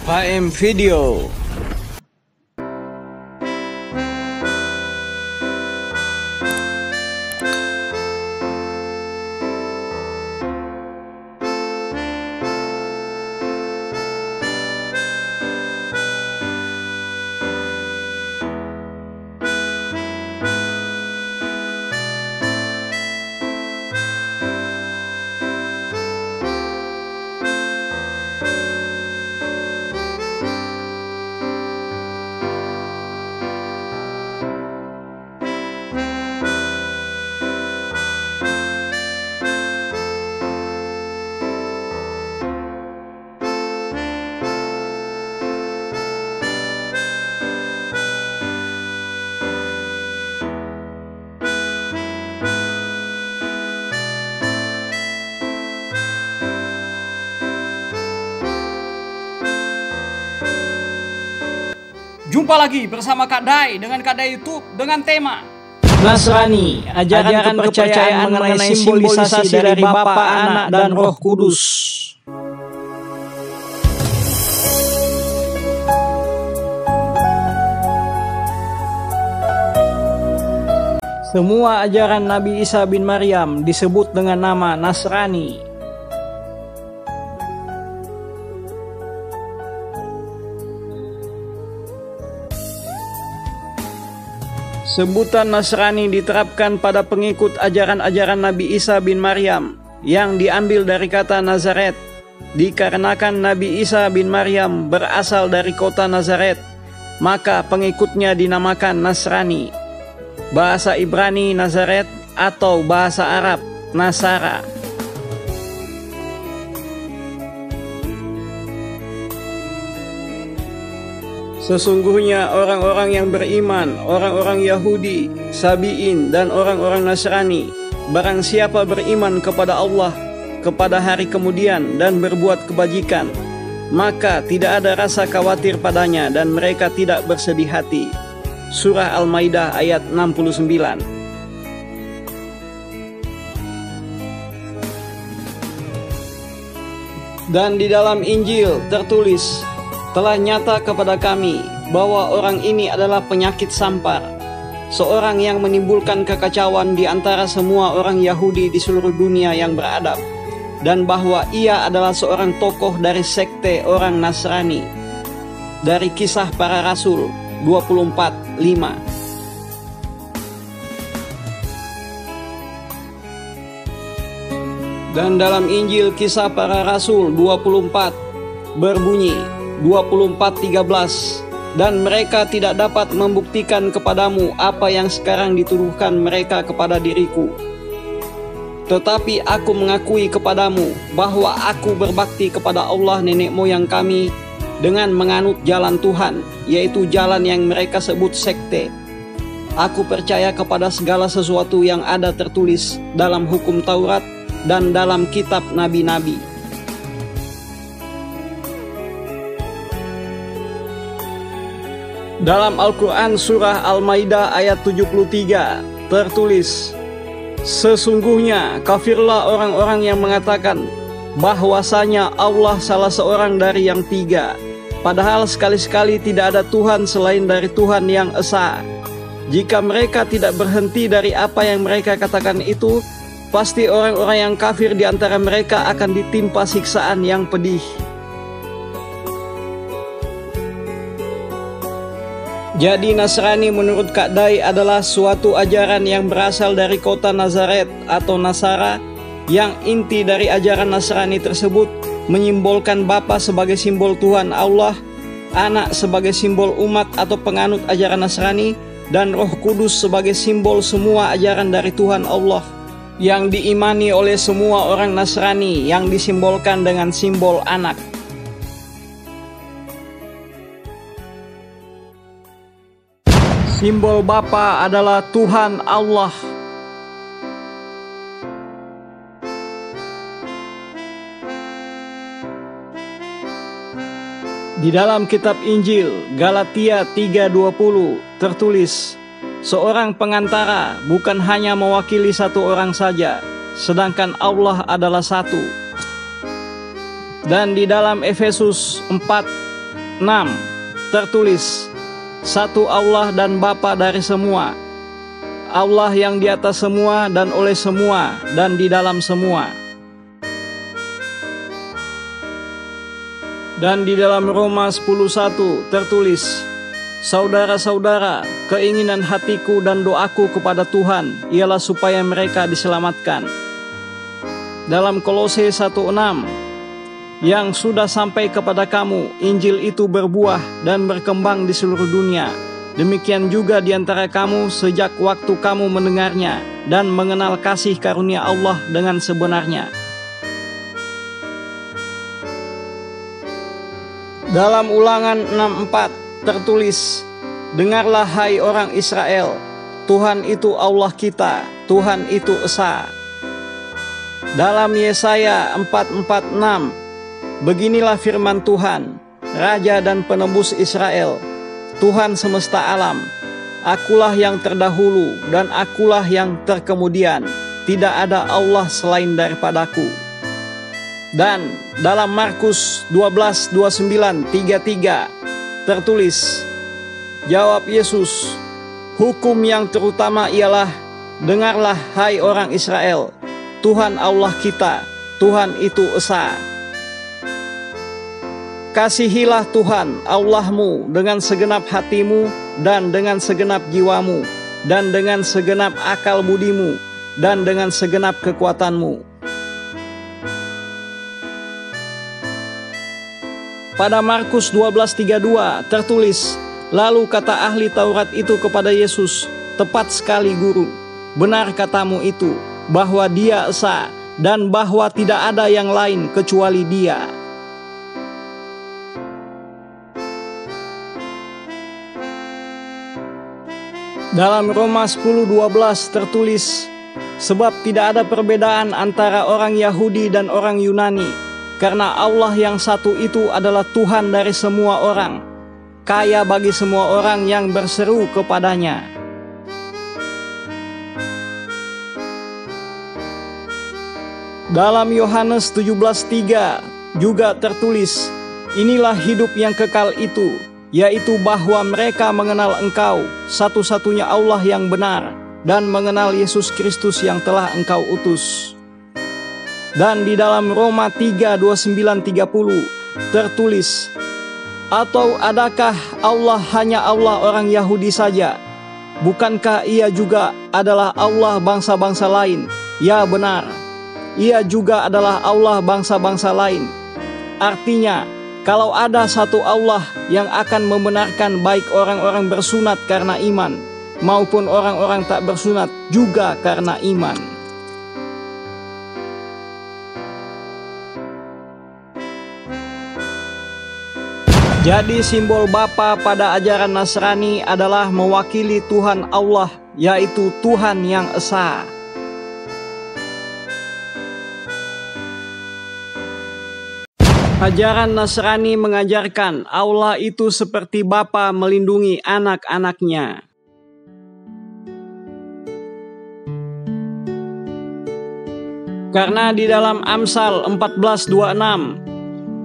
HM Video. Jumpa lagi bersama Kak Dai dengan Kak Dai YouTube dengan tema Nasrani, ajaran kepercayaan mengenai simbolisasi dari Bapa, Anak, dan Roh Kudus. Semua ajaran Nabi Isa bin Maryam disebut dengan nama Nasrani. Sebutan Nasrani diterapkan pada pengikut ajaran-ajaran Nabi Isa bin Maryam yang diambil dari kata Nazaret, dikarenakan Nabi Isa bin Maryam berasal dari kota Nazaret, maka pengikutnya dinamakan Nasrani. Bahasa Ibrani Nazaret atau bahasa Arab Nasara. Sesungguhnya orang-orang yang beriman, orang-orang Yahudi, Sabi'in, dan orang-orang Nasrani, barang siapa beriman kepada Allah, kepada hari kemudian, dan berbuat kebajikan, maka tidak ada rasa khawatir padanya dan mereka tidak bersedih hati. Surah Al-Maidah ayat 69. Dan di dalam Injil tertulis, telah nyata kepada kami bahwa orang ini adalah penyakit sampar, seorang yang menimbulkan kekacauan di antara semua orang Yahudi di seluruh dunia yang beradab, dan bahwa ia adalah seorang tokoh dari sekte orang Nasrani. Dari Kisah Para Rasul 24:5. Dan dalam Injil Kisah Para Rasul 24 berbunyi 24:13, dan mereka tidak dapat membuktikan kepadamu apa yang sekarang dituduhkan mereka kepada diriku. Tetapi aku mengakui kepadamu bahwa aku berbakti kepada Allah nenek moyang kami dengan menganut jalan Tuhan, yaitu jalan yang mereka sebut sekte. Aku percaya kepada segala sesuatu yang ada tertulis dalam hukum Taurat dan dalam kitab nabi-nabi. Dalam Al-Quran surah Al-Maidah ayat 73 tertulis, sesungguhnya kafirlah orang-orang yang mengatakan bahwasanya Allah salah seorang dari yang tiga, padahal sekali-sekali tidak ada Tuhan selain dari Tuhan yang esa. Jika mereka tidak berhenti dari apa yang mereka katakan itu, pasti orang-orang yang kafir di antara mereka akan ditimpa siksaan yang pedih. Jadi Nasrani menurut Kak Dai adalah suatu ajaran yang berasal dari kota Nazaret atau Nasara, yang inti dari ajaran Nasrani tersebut menyimbolkan Bapa sebagai simbol Tuhan Allah, Anak sebagai simbol umat atau penganut ajaran Nasrani, dan Roh Kudus sebagai simbol semua ajaran dari Tuhan Allah yang diimani oleh semua orang Nasrani, yang disimbolkan dengan simbol anak. Simbol Bapa adalah Tuhan Allah. Di dalam kitab Injil Galatia 3:20 tertulis, seorang pengantara bukan hanya mewakili satu orang saja, sedangkan Allah adalah satu. Dan di dalam Efesus 4 6 tertulis, satu Allah dan Bapa dari semua, Allah yang di atas semua dan oleh semua dan di dalam semua. Dan di dalam Roma 10:1 tertulis, saudara-saudara, keinginan hatiku dan doaku kepada Tuhan ialah supaya mereka diselamatkan. Dalam Kolose 1:6, yang sudah sampai kepada kamu, Injil itu berbuah dan berkembang di seluruh dunia. Demikian juga di antara kamu sejak waktu kamu mendengarnya dan mengenal kasih karunia Allah dengan sebenarnya. Dalam Ulangan 6:4 tertulis, dengarlah hai orang Israel, Tuhan itu Allah kita, Tuhan itu Esa. Dalam Yesaya 4:4-6, beginilah firman Tuhan, Raja dan Penebus Israel, Tuhan semesta alam, akulah yang terdahulu dan akulah yang terkemudian, tidak ada Allah selain daripadaku. Dan dalam Markus 12:29-33 tertulis, jawab Yesus, hukum yang terutama ialah, dengarlah hai orang Israel, Tuhan Allah kita, Tuhan itu Esa. Kasihilah Tuhan Allahmu dengan segenap hatimu dan dengan segenap jiwamu dan dengan segenap akal budimu dan dengan segenap kekuatanmu. Pada Markus 12:32 tertulis, lalu kata ahli Taurat itu kepada Yesus, tepat sekali guru, benar katamu itu, bahwa dia Esa dan bahwa tidak ada yang lain kecuali dia. Dalam Roma 10:12 tertulis, sebab tidak ada perbedaan antara orang Yahudi dan orang Yunani, karena Allah yang satu itu adalah Tuhan dari semua orang, kaya bagi semua orang yang berseru kepadanya. Dalam Yohanes 17:3 juga tertulis, inilah hidup yang kekal itu, yaitu bahwa mereka mengenal Engkau, satu-satunya Allah yang benar, dan mengenal Yesus Kristus yang telah Engkau utus. Dan di dalam Roma 3:29-30 tertulis, atau adakah Allah hanya Allah orang Yahudi saja? Bukankah ia juga adalah Allah bangsa-bangsa lain? Ya benar, ia juga adalah Allah bangsa-bangsa lain. Artinya, kalau ada satu Allah yang akan membenarkan baik orang-orang bersunat karena iman, maupun orang-orang tak bersunat juga karena iman. Jadi simbol Bapa pada ajaran Nasrani adalah mewakili Tuhan Allah, yaitu Tuhan yang Esa. Ajaran Nasrani mengajarkan Allah itu seperti Bapa melindungi anak-anaknya. Karena di dalam Amsal 14:26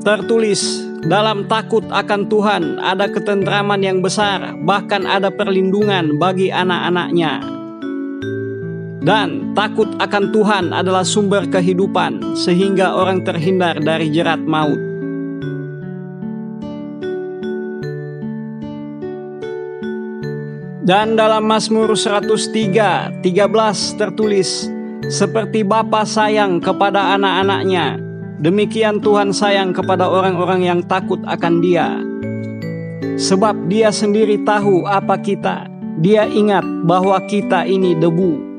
tertulis, dalam takut akan Tuhan ada ketentraman yang besar, bahkan ada perlindungan bagi anak-anaknya. Dan takut akan Tuhan adalah sumber kehidupan, sehingga orang terhindar dari jerat maut. Dan dalam Mazmur 103:13 tertulis, seperti Bapa sayang kepada anak-anaknya, demikian Tuhan sayang kepada orang-orang yang takut akan Dia. Sebab Dia sendiri tahu apa kita, Dia ingat bahwa kita ini debu.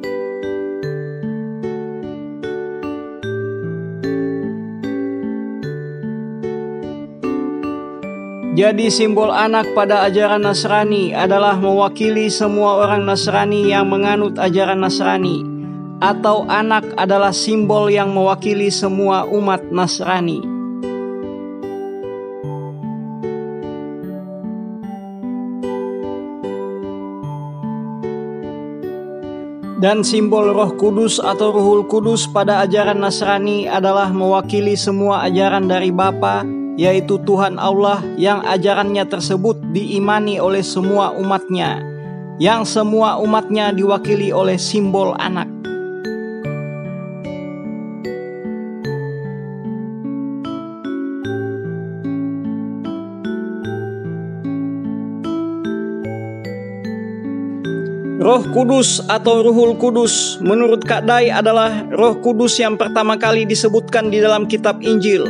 Jadi simbol anak pada ajaran Nasrani adalah mewakili semua orang Nasrani yang menganut ajaran Nasrani, atau anak adalah simbol yang mewakili semua umat Nasrani. Dan simbol Roh Kudus atau Ruhul Kudus pada ajaran Nasrani adalah mewakili semua ajaran dari Bapa, yaitu Tuhan Allah, yang ajarannya tersebut diimani oleh semua umatnya, yang semua umatnya diwakili oleh simbol anak. Roh Kudus atau Ruhul Kudus menurut Kak Dai adalah Roh Kudus yang pertama kali disebutkan di dalam kitab Injil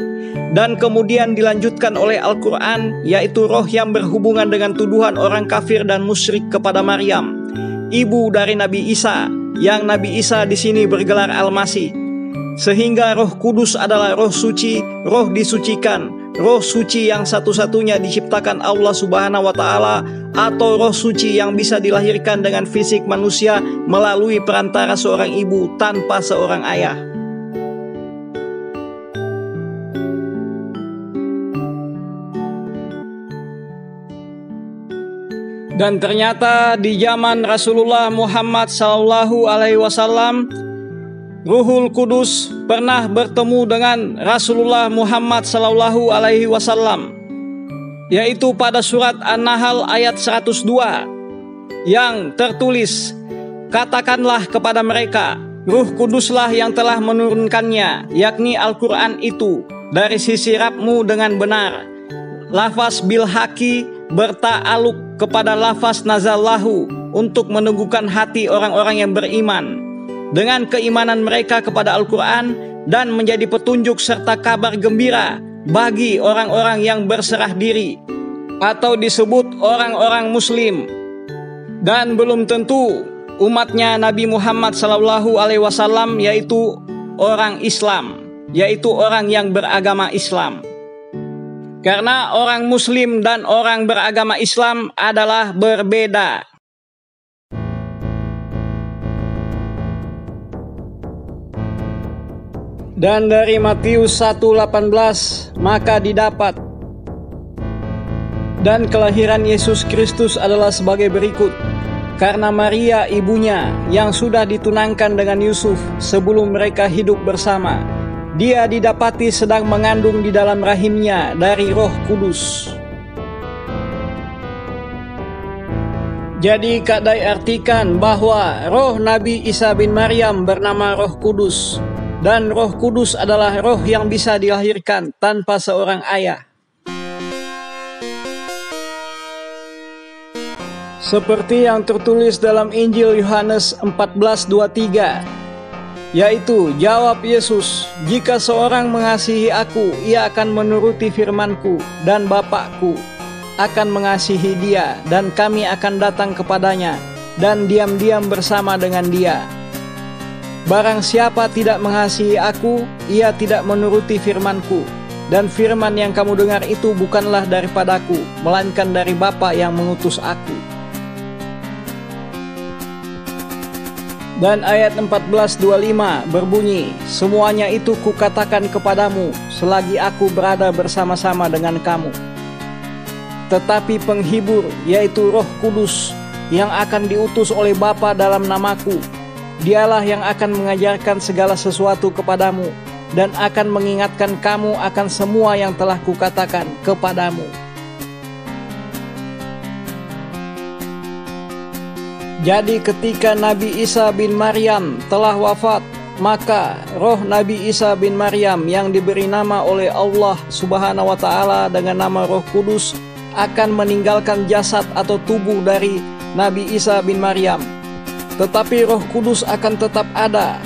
dan kemudian dilanjutkan oleh Al-Quran, yaitu roh yang berhubungan dengan tuduhan orang kafir dan musyrik kepada Maryam, ibu dari Nabi Isa, yang Nabi Isa di sini bergelar Al-Masih. Sehingga Roh Kudus adalah roh suci, roh disucikan, roh suci yang satu-satunya diciptakan Allah Subhanahu wa Ta'ala, atau roh suci yang bisa dilahirkan dengan fisik manusia melalui perantara seorang ibu tanpa seorang ayah. Dan ternyata di zaman Rasulullah Muhammad SAW, Ruhul Kudus pernah bertemu dengan Rasulullah Muhammad SAW, yaitu pada surat An-Nahl ayat 102 yang tertulis, "Katakanlah kepada mereka, Ruh Kuduslah yang telah menurunkannya, yakni Al-Quran itu, dari sisi Rabbmu dengan benar. Lafaz bil haqi berta'aluk kepada lafaz nazallahu untuk meneguhkan hati orang-orang yang beriman dengan keimanan mereka kepada Al-Quran dan menjadi petunjuk serta kabar gembira bagi orang-orang yang berserah diri atau disebut orang-orang Muslim, dan belum tentu umatnya Nabi Muhammad SAW, yaitu orang Islam, yaitu orang yang beragama Islam. Karena orang Muslim dan orang beragama Islam adalah berbeda. Dan dari Matius 1:18, maka didapat. Dan kelahiran Yesus Kristus adalah sebagai berikut. Karena Maria ibunya yang sudah ditunangkan dengan Yusuf sebelum mereka hidup bersama, dia didapati sedang mengandung di dalam rahimnya dari Roh Kudus. Jadi Kak Dai artikan bahwa roh Nabi Isa bin Maryam bernama Roh Kudus. Dan Roh Kudus adalah roh yang bisa dilahirkan tanpa seorang ayah. Seperti yang tertulis dalam Injil Yohanes 14:23, yaitu jawab Yesus, "Jika seorang mengasihi aku, ia akan menuruti firman-Ku, dan Bapa-Ku akan mengasihi dia, dan kami akan datang kepadanya, dan diam-diam bersama dengan dia. Barang siapa tidak mengasihi aku, ia tidak menuruti firman-Ku, dan firman yang kamu dengar itu bukanlah daripadaku, melainkan dari Bapa yang mengutus aku." Dan ayat 14:25 berbunyi, "Semuanya itu kukatakan kepadamu selagi aku berada bersama-sama dengan kamu. Tetapi penghibur, yaitu Roh Kudus, yang akan diutus oleh Bapa dalam namaku, Dialah yang akan mengajarkan segala sesuatu kepadamu dan akan mengingatkan kamu akan semua yang telah kukatakan kepadamu." Jadi ketika Nabi Isa bin Maryam telah wafat, maka roh Nabi Isa bin Maryam yang diberi nama oleh Allah Subhanahu wa Ta'ala dengan nama Roh Kudus akan meninggalkan jasad atau tubuh dari Nabi Isa bin Maryam. Tetapi Roh Kudus akan tetap ada,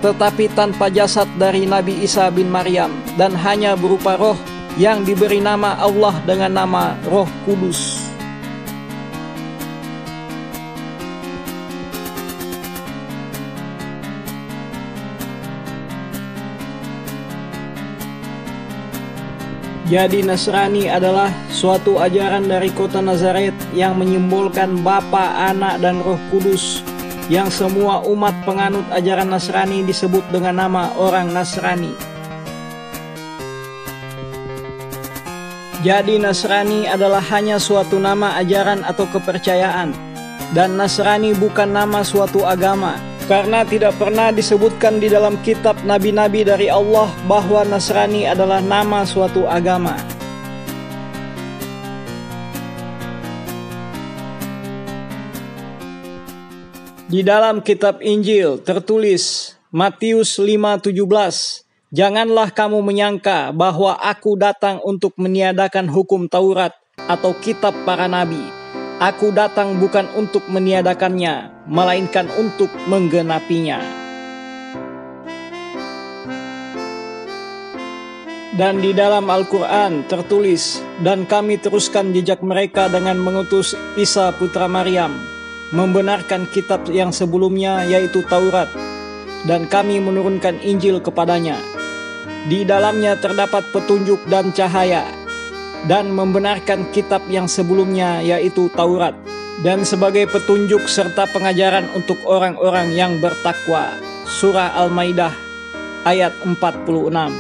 tetapi tanpa jasad dari Nabi Isa bin Maryam, dan hanya berupa roh yang diberi nama Allah dengan nama Roh Kudus. Jadi Nasrani adalah suatu ajaran dari kota Nazaret yang menyimbolkan Bapa, Anak, dan Roh Kudus, yang semua umat penganut ajaran Nasrani disebut dengan nama orang Nasrani. Jadi Nasrani adalah hanya suatu nama ajaran atau kepercayaan, dan Nasrani bukan nama suatu agama, karena tidak pernah disebutkan di dalam kitab nabi-nabi dari Allah bahwa Nasrani adalah nama suatu agama. Di dalam kitab Injil tertulis Matius 5:17, "Janganlah kamu menyangka bahwa aku datang untuk meniadakan hukum Taurat atau kitab para nabi. Aku datang bukan untuk meniadakannya, melainkan untuk menggenapinya." Dan di dalam Al-Quran tertulis, "Dan kami teruskan jejak mereka dengan mengutus Isa putra Maryam, membenarkan kitab yang sebelumnya yaitu Taurat, dan kami menurunkan Injil kepadanya. Di dalamnya terdapat petunjuk dan cahaya, dan membenarkan kitab yang sebelumnya yaitu Taurat, dan sebagai petunjuk serta pengajaran untuk orang-orang yang bertakwa." Surah Al-Maidah ayat 46.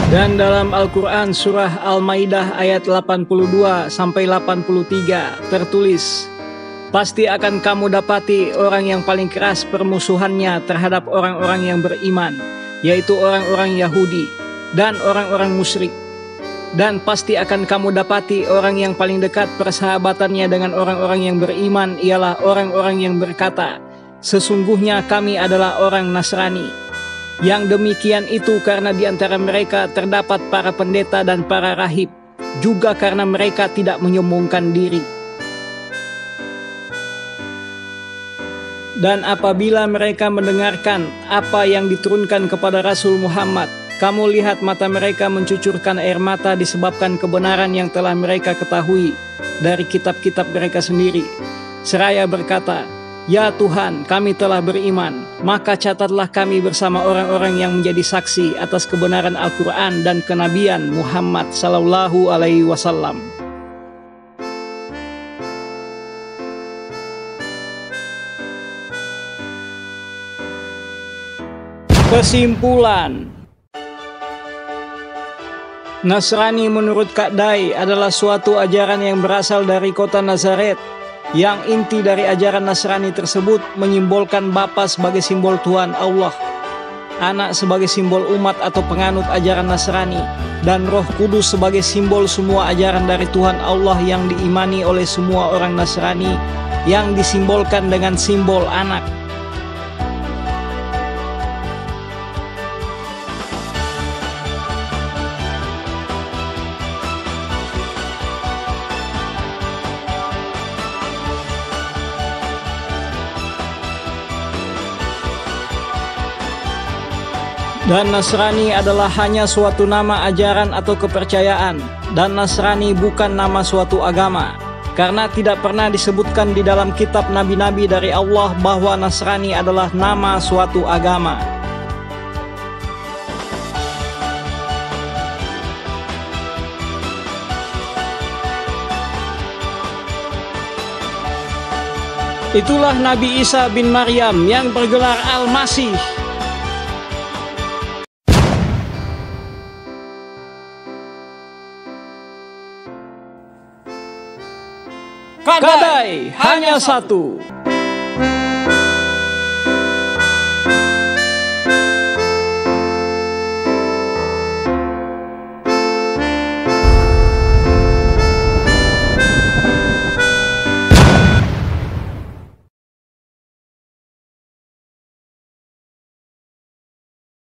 Dan dalam Al-Quran surah Al-Maidah ayat 82-83 tertulis, "Pasti akan kamu dapati orang yang paling keras permusuhannya terhadap orang-orang yang beriman, yaitu orang-orang Yahudi dan orang-orang musyrik. Dan pasti akan kamu dapati orang yang paling dekat persahabatannya dengan orang-orang yang beriman ialah orang-orang yang berkata, 'Sesungguhnya kami adalah orang Nasrani.' Yang demikian itu karena di antara mereka terdapat para pendeta dan para rahib, juga karena mereka tidak menyombongkan diri. Dan apabila mereka mendengarkan apa yang diturunkan kepada Rasul Muhammad, kamu lihat mata mereka mencucurkan air mata disebabkan kebenaran yang telah mereka ketahui dari kitab-kitab mereka sendiri. Seraya berkata, 'Ya Tuhan, kami telah beriman, maka catatlah kami bersama orang-orang yang menjadi saksi atas kebenaran Al-Quran dan kenabian Muhammad Sallallahu Alaihi Wasallam.'" Kesimpulan: Nasrani menurut Kak Dai adalah suatu ajaran yang berasal dari kota Nazaret, yang inti dari ajaran Nasrani tersebut menyimbolkan Bapa sebagai simbol Tuhan Allah, Anak sebagai simbol umat atau penganut ajaran Nasrani, dan Roh Kudus sebagai simbol semua ajaran dari Tuhan Allah yang diimani oleh semua orang Nasrani, yang disimbolkan dengan simbol anak. Dan Nasrani adalah hanya suatu nama ajaran atau kepercayaan, dan Nasrani bukan nama suatu agama, karena tidak pernah disebutkan di dalam kitab nabi-nabi dari Allah bahwa Nasrani adalah nama suatu agama. Itulah Nabi Isa bin Maryam yang bergelar Al-Masih. Kadai hanya satu.